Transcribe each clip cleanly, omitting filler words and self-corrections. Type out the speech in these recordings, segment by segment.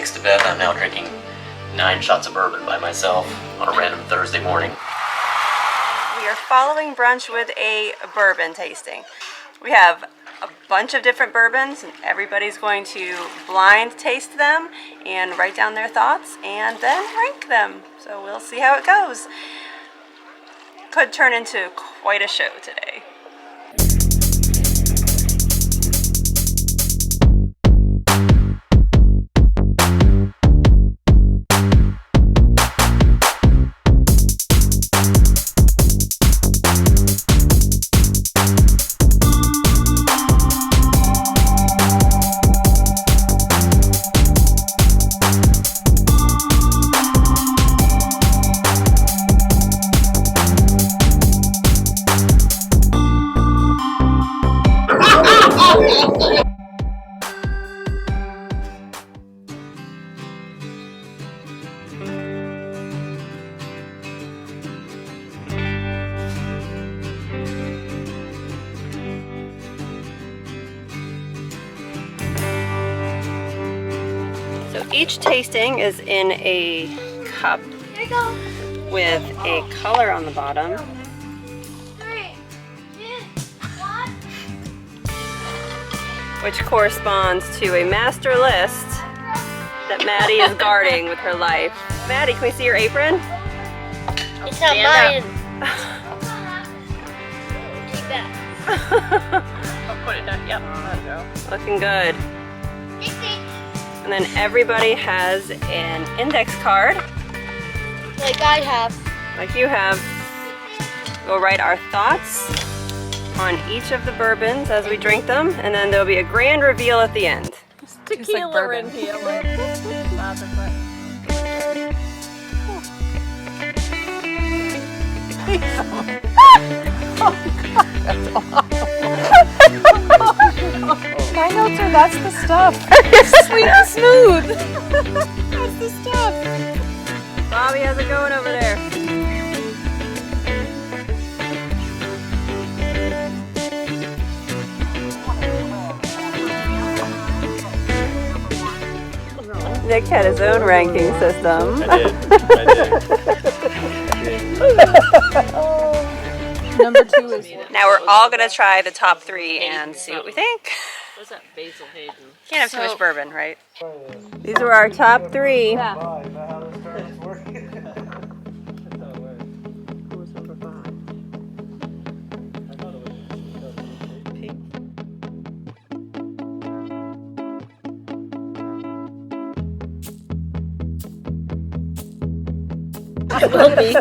bakes to Beth, I'm now drinking 9 shots of bourbon by myself on a random Thursday morning. We are following brunch with a bourbon tasting. We have a bunch of different bourbons, and everybody's going to blind taste them and write down their thoughts and then rank them. So we'll see how it goes. Could turn into quite a show today. So each tasting is in a cup with a color on the bottom. 3, 2, 1. Which corresponds to a master list that Maddie is guarding with her life. Maddie, can we see your apron? It's not mine. Keep that. I'll put it down. Yep, there we go. Looking good. Dixie. And then everybody has an index card, Like I have. like you have. We'll write our thoughts on each of the bourbons as we drink them, and then there'll be a grand reveal at the end. Tequila in here. My notes are that's the stuff. Sweet and smooth. That's the stuff. Bobby, how's it going over there? Nick had his own ranking system. I did. Number 2 is Now we're all gonna try the top 3 and see what we think. what's that? Basil Hayden. Can't have too much bourbon, right? These were our top 3. Will be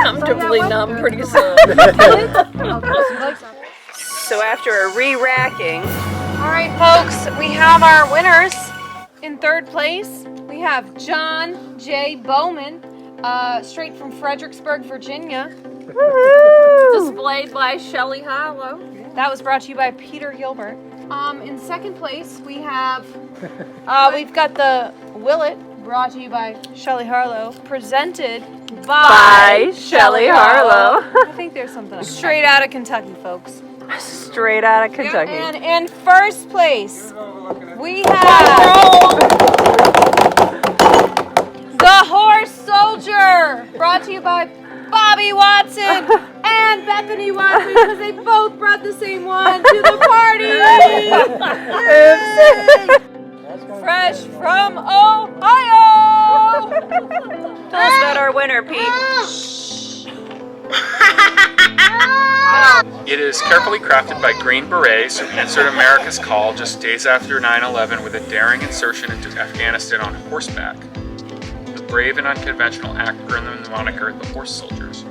comfortably numb pretty soon. So after a re-racking, All right, folks, we have our winners. In 3rd place, we have John J. Bowman, straight from Fredericksburg, Virginia. Displayed by Shelley Harlow. That was brought to you by Peter Gilbert. In 2nd place, we have, we've got the Willet, brought to you by Shelley Harlow, presented by Shelley Harlow. I think there's something else. Straight out of Kentucky, folks. Straight out of Kentucky. And in 1st place, we have the Horse Soldier, brought to you by Bobby Watson and Bethany Watson, because they both brought the same one to the party. Fresh from Ohio. Tell us about our winner, Pete. It is carefully crafted by Green Berets who answered America's call just days after 9/11 with a daring insertion into Afghanistan on horseback. The brave and unconventional act earned them the moniker the Horse Soldiers.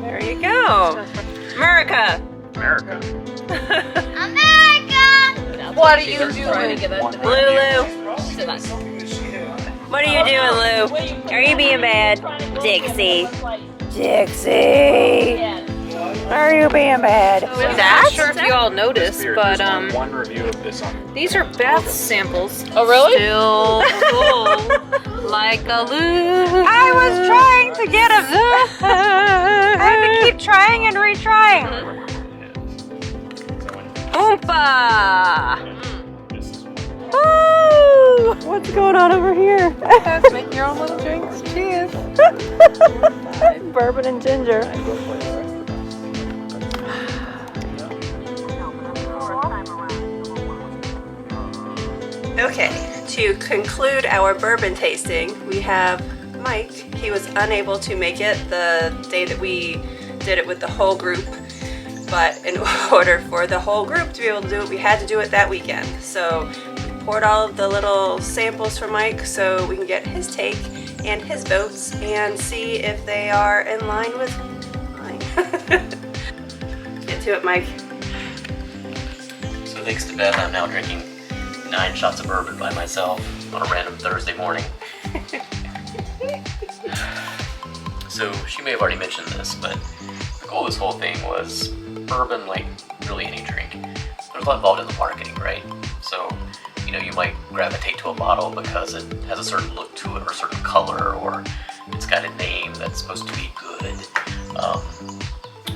There you go. America. America. America! What are you Trying to doing? get that to Lulu. What are you doing, Lou? Are you being bad? Dixie. Dixie. Are you being bad? I'm not sure if you all noticed, Weird. but There's only one review of this on. these are bath samples. Oh, really? Still full, like a Lou. I was trying to get a. I had to keep trying and retrying. Oompa! Woo! Woo! What's going on over here? Let's make your own little drinks. Cheers. Bourbon and ginger. Okay, to conclude our bourbon tasting, we have Mike. He was unable to make it the day that we did it with the whole group, but in order for the whole group to be able to do it, we had to do it that weekend. So we poured all of the little samples for Mike so we can get his take and his votes and see if they are in line with mine. Get to it, Mike. So thanks to Beth, I'm now drinking 9 shots of bourbon by myself on a random Thursday morning. So she may have already mentioned this, but the goal of this whole thing was bourbon, like really any drink. There's a lot involved in the marketing, right? So, you know, you might gravitate to a bottle because it has a certain look to it or a certain color, or it's got a name that's supposed to be good.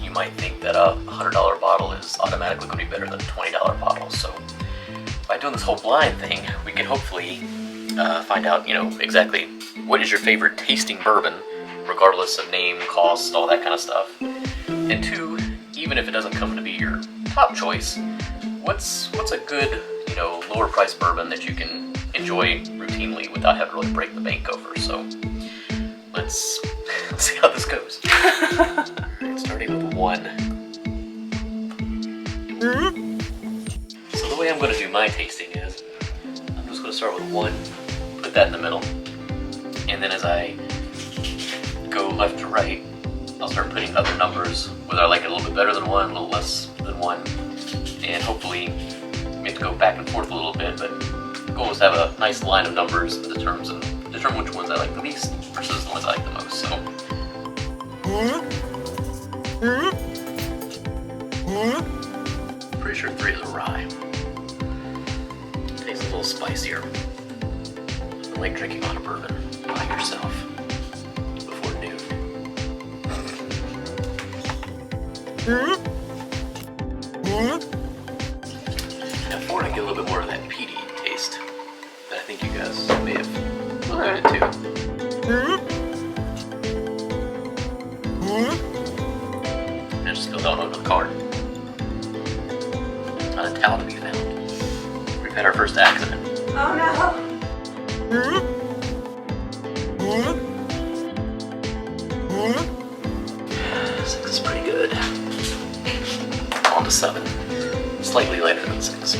You might think that a $100 bottle is automatically going to be better than a $20 bottle. So by doing this whole blind thing, we can hopefully find out, you know, exactly what is your favorite tasting bourbon, regardless of name, cost, all that kind of stuff. And 2, even if it doesn't come to be your top choice, what's a good, you know, lower price bourbon that you can enjoy routinely without having to really break the bank over. So let's see how this goes. Alright, starting with 1. So the way I'm going to do my tasting is, I'm just going to start with 1, put that in the middle, and then as I go left to right, I'll start putting other numbers, whether I like it a little bit better than 1, a little less than 1, and hopefully we have to go back and forth a little bit, but the goal is to have a nice line of numbers that determine which ones I like the least versus the ones I like the most. So pretty sure 3 is a rye. Tastes a little spicier. I like drinking on a bourbon by yourself before noon. Now 4, I get a little bit more of that peaty taste that I think you guys may have alluded to. I just spilled out over the card. Not a towel to be found. We've had our first accident. Oh no! Six is pretty good. On to 7. Slightly lighter than 6.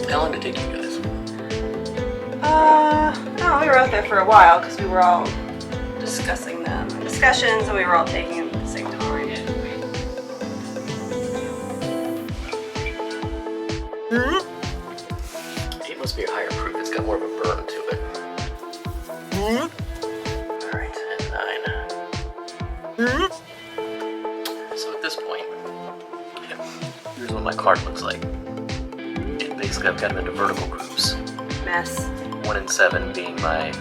How long did it take you guys? Oh, we were out there for a while because we were all discussing them. Discussions, and we were all taking them at the same time. 8 must be a higher proof. It's got more of a burn to it. Alright, and 9. So at this point, here's what my card looks like. And basically I've got them into vertical groups. Mess. 1 and 7 being my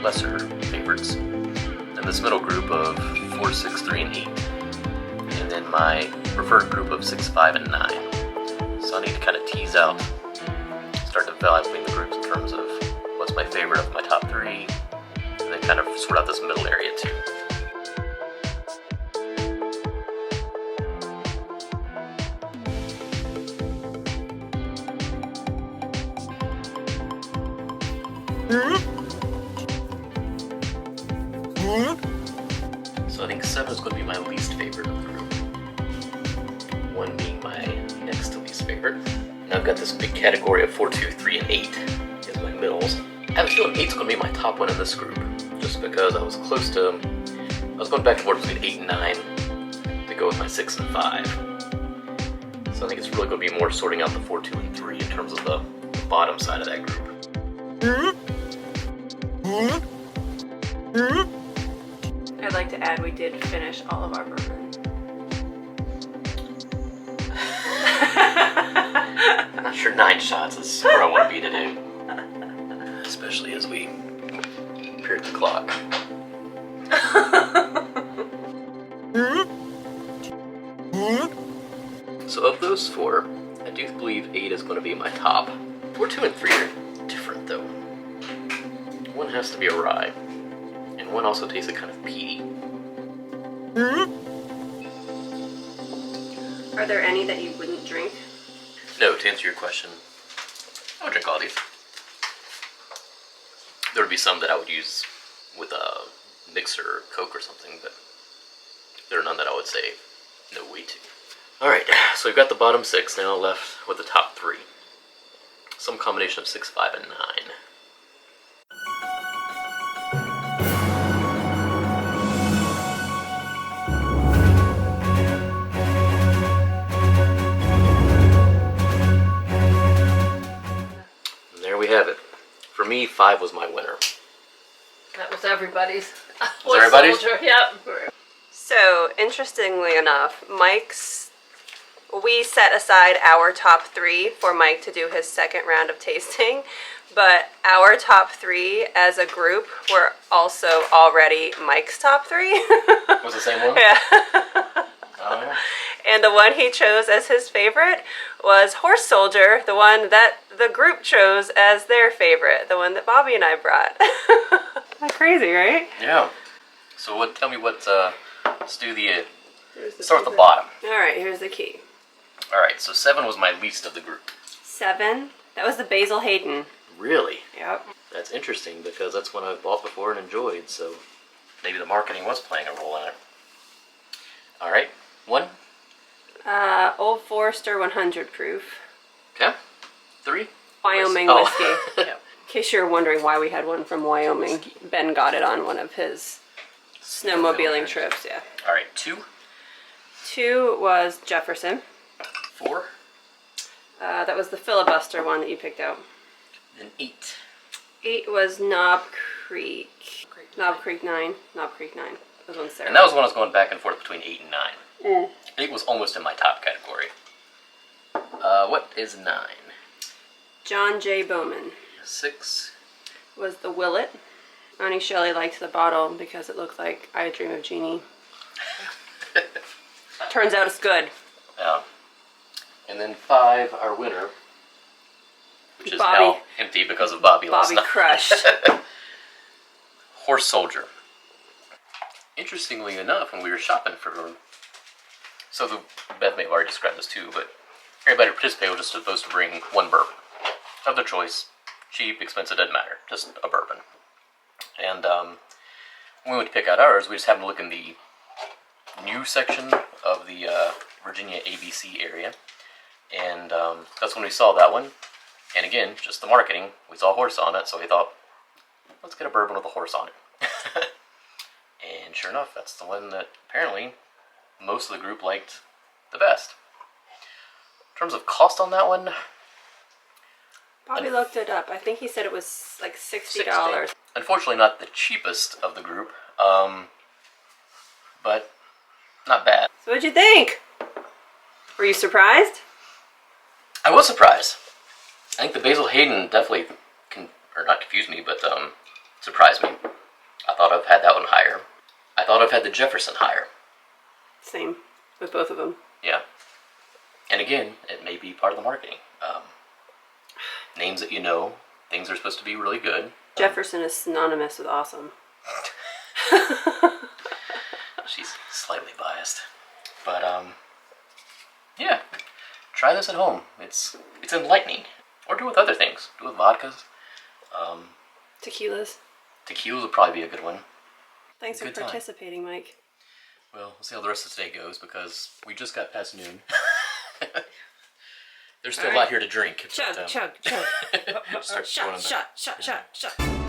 lesser favorites. And this middle group of 4, 6, 3, and 8. And then my preferred group of 6, 5, and 9. So I need to kind of tease out, start developing the groups in terms of what's my favorite of my top 3, and then kind of sort out this middle area too. So I think 7 is going to be my least favorite of the group. 1 being my next to least favorite. And I've got this big category of 4, 2, 3, and 8 as my middles. I have a feeling 8 is going to be my top one in this group, just because I was going back and forth between 8 and 9 to go with my 6 and 5. So I think it's really going to be more sorting out the 4, 2, and 3 in terms of the bottom side of that group. I'd like to add we did finish all of our bourbon. I'm not sure 9 shots is where I want to be today. Especially as we peer at the clock. So up close for. I do believe 8 is going to be my top. 4, 2, and 3 are different though. One has to be a rye, and one also tasted kind of peaty. Are there any that you wouldn't drink? No, to answer your question, I would drink all these. There would be some that I would use with a mixer or Coke or something, but there are none that I would say no way to. Alright, so we've got the bottom 6, now left with the top 3. Some combination of 6, 5, and 9. And there we have it. For me, 5 was my winner. That was everybody's. Was everybody's? Yep. So, interestingly enough, we set aside our top 3 for Mike to do his second round of tasting, but our top 3 as a group were also already Mike's top 3. Was the same one? Yeah. Oh, yeah. And the one he chose as his favorite was Horse Soldier, the one that the group chose as their favorite, the one that Bobby and I brought. That's crazy, right? Yeah. So tell me what, let's do the, start with the bottom. Alright, here's the key. Alright, so 7 was my least of the group. 7, that was the Basil Hayden. Really? Yep. That's interesting because that's one I've bought before and enjoyed, so maybe the marketing was playing a role in it. Alright, 1. Old Forester 100 proof. Okay. 3. Wyoming Oh. whiskey. In case you're wondering why we had one from Wyoming, Ben got it on one of his snowmobiling trips, yeah. Alright, 2. 2 was Jefferson. 4. That was the filibuster one that you picked out. And 8. 8 was Knob Creek. Knob Creek 9. Knob Creek 9. That was one Sarah. And that was when I was going back and forth between 8 and 9. Mm. 8 was almost in my top category. What is 9? John J. Bowman 6. was the Willet. Annie Shelley liked the bottle because it looked like I Dream of Jeannie. Turns out it's good. And then 5, our winner, which is Bobby. now empty because of Bobby last Bobby night. crushed. Horse Soldier. Interestingly enough, when we were shopping for them, Beth may have already described this too, but everybody who participated was just supposed to bring one bourbon of their choice. Cheap, expensive, doesn't matter. Just a bourbon. And when we went to pick out ours, we just happened to look in the new section of the Virginia ABC area. And that's when we saw that one. And again, just the marketing. We saw a horse on it, so we thought, let's get a bourbon with a horse on it. And sure enough, that's the one that apparently most of the group liked the best. In terms of cost on that one, Bobby looked it up. I think he said it was like $60. 60. Unfortunately, not the cheapest of the group, but not bad. So what'd you think? Were you surprised? I was surprised. I think the Basil Hayden definitely not confused me, but surprised me. I thought I've had that one higher. I thought I've had the Jefferson higher. Same with both of them. Yeah. And again, it may be part of the marketing. Names that you know, things are supposed to be really good. Jefferson is synonymous with awesome. She's slightly biased. But, yeah. Try this at home. It's enlightening. Or do it with other things. Do it with vodkas. Tequilas. Tequilas would probably be a good one. Thanks for Good time. participating, Mike. Well, we'll see how the rest of today goes because we just got past noon. There's still a lot here to drink. Chug, but, chug, chug. start Shot, going shot, shot, shot, shot.